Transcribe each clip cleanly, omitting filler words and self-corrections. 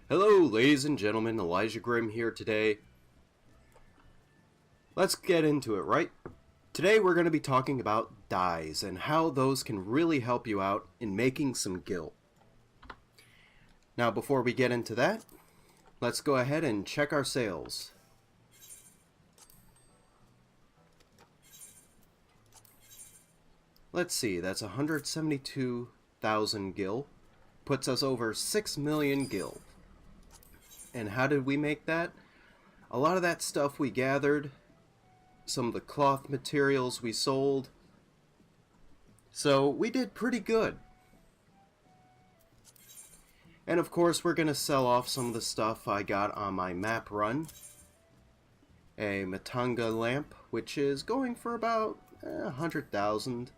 Hello, ladies and gentlemen, Elijah Grimm here today. Let's get into it, right? Today we're going to be talking about dyes and how those can really help you out in making some gil. Now, before we get into that, let's go ahead and check our sales. Let's see, that's 172,000 gil, puts us over 6 million gil. And how did we make that? A lot of that stuff we gathered, some of the cloth materials we sold, so we did pretty good. And of course we're going to sell off some of the stuff I got on my map run. A Matanga lamp, which is going for about 100,000.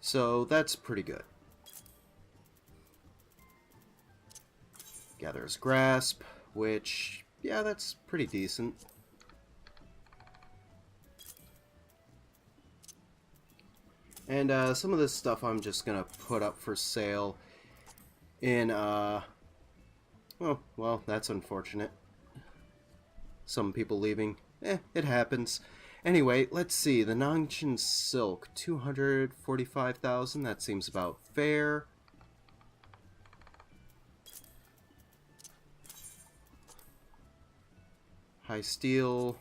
So that's pretty good. Gatherer's Grasp, which, yeah, that's pretty decent. And some of this stuff I'm just gonna put up for sale in, oh, well, that's unfortunate. Some people leaving. It happens. Anyway, let's see, the Nangshan Silk, 245,000, that seems about fair. High Steel,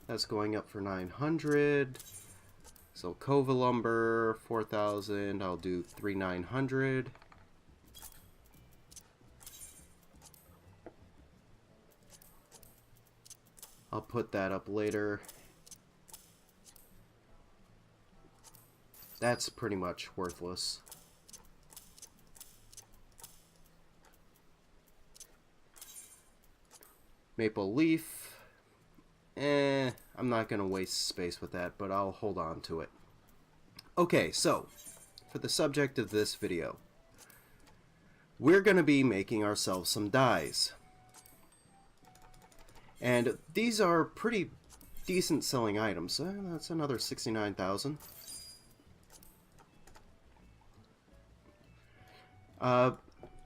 that's going up for 900. Silkova Lumber, 4,000. I'll do 3,900. I'll put that up later. That's pretty much worthless. Maple Leaf, I'm not going to waste space with that, but I'll hold on to it. Okay, so, for the subject of this video, we're going to be making ourselves some dyes. And these are pretty decent selling items. That's another 69,000.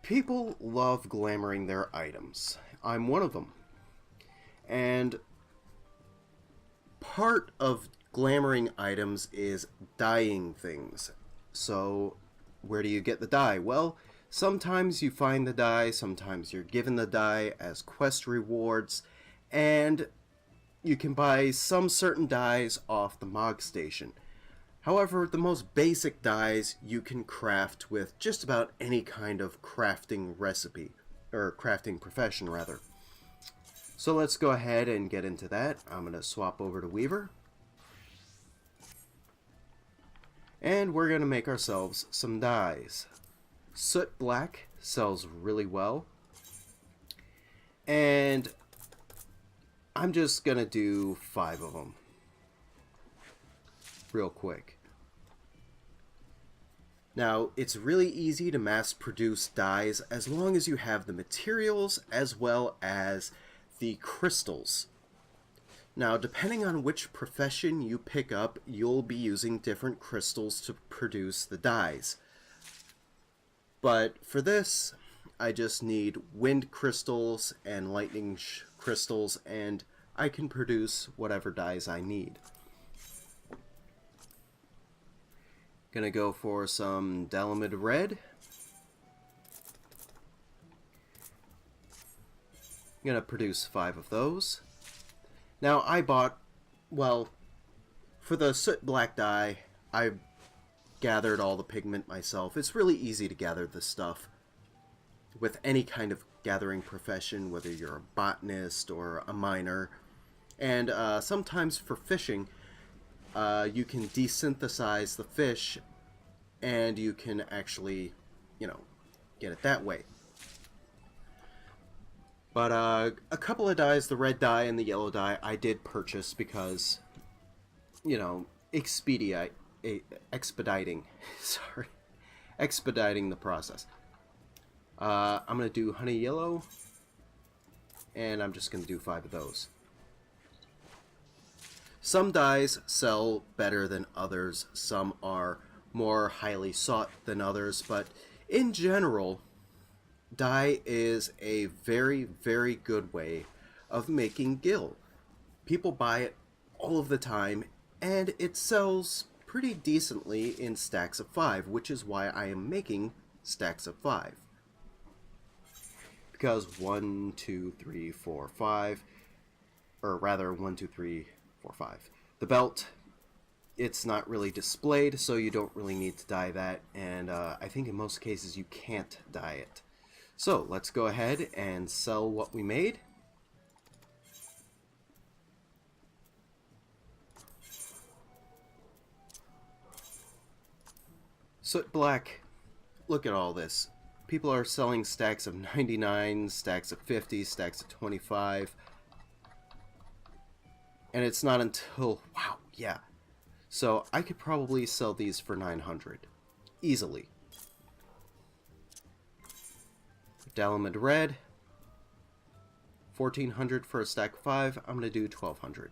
People love glamoring their items. I'm one of them. And part of glamoring items is dyeing things. So where do you get the dye? Well, sometimes you find the dye, sometimes you're given the dye as quest rewards, and you can buy some certain dyes off the Mog Station. However, the most basic dyes you can craft with just about any kind of crafting recipe, or crafting profession rather. So let's go ahead and get into that. I'm going to swap over to Weaver. And we're going to make ourselves some dyes. Soot Black sells really well. And I'm just going to do 5 of them. Real quick. Now, it's really easy to mass produce dyes as long as you have the materials as well as the crystals. Now, depending on which profession you pick up, you'll be using different crystals to produce the dyes. But for this, I just need wind crystals and lightning crystals, and I can produce whatever dyes I need. Gonna go for some Dalamid Red. I'm going to produce 5 of those. Now I bought, well, for the Soot Black dye, I gathered all the pigment myself. It's really easy to gather this stuff with any kind of gathering profession, whether you're a botanist or a miner. And sometimes for fishing, you can desynthesize the fish and you can actually, get it that way. But a couple of dyes, the red dye and the yellow dye, I did purchase because, expediting, sorry, expediting the process. I'm going to do honey yellow, and I'm just going to do 5 of those. Some dyes sell better than others. Some are more highly sought than others, but in general, dye is a very, very good way of making gil. People buy it all of the time, and it sells pretty decently in stacks of 5, which is why I am making stacks of 5. Because 1, 2, 3, 4, 5, or rather 1, 2, 3, 4, 5. The belt, it's not really displayed, so you don't really need to dye that, and I think in most cases you can't dye it. So let's go ahead and sell what we made. Soot black, look at all this. People are selling stacks of 99, stacks of 50, stacks of 25. And it's not until, wow, yeah. So I could probably sell these for 900. Easily. Dalamid red. 1400 for a stack of 5. I'm going to do 1200.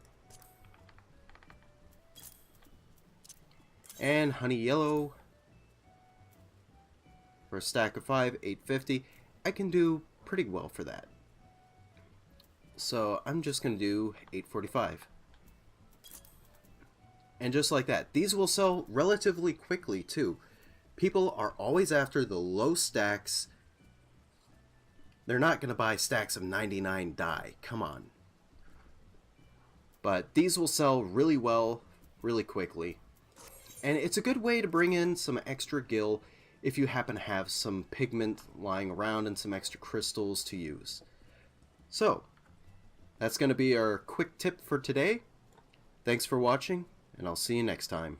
And honey yellow. For a stack of 5, 850. I can do pretty well for that. So I'm just going to do 845. And just like that, these will sell relatively quickly too. People are always after the low stacks. They're not going to buy stacks of 99 dye. Come on. But these will sell really well, really quickly. And it's a good way to bring in some extra gil if you happen to have some pigment lying around and some extra crystals to use. So, that's going to be our quick tip for today. Thanks for watching, and I'll see you next time.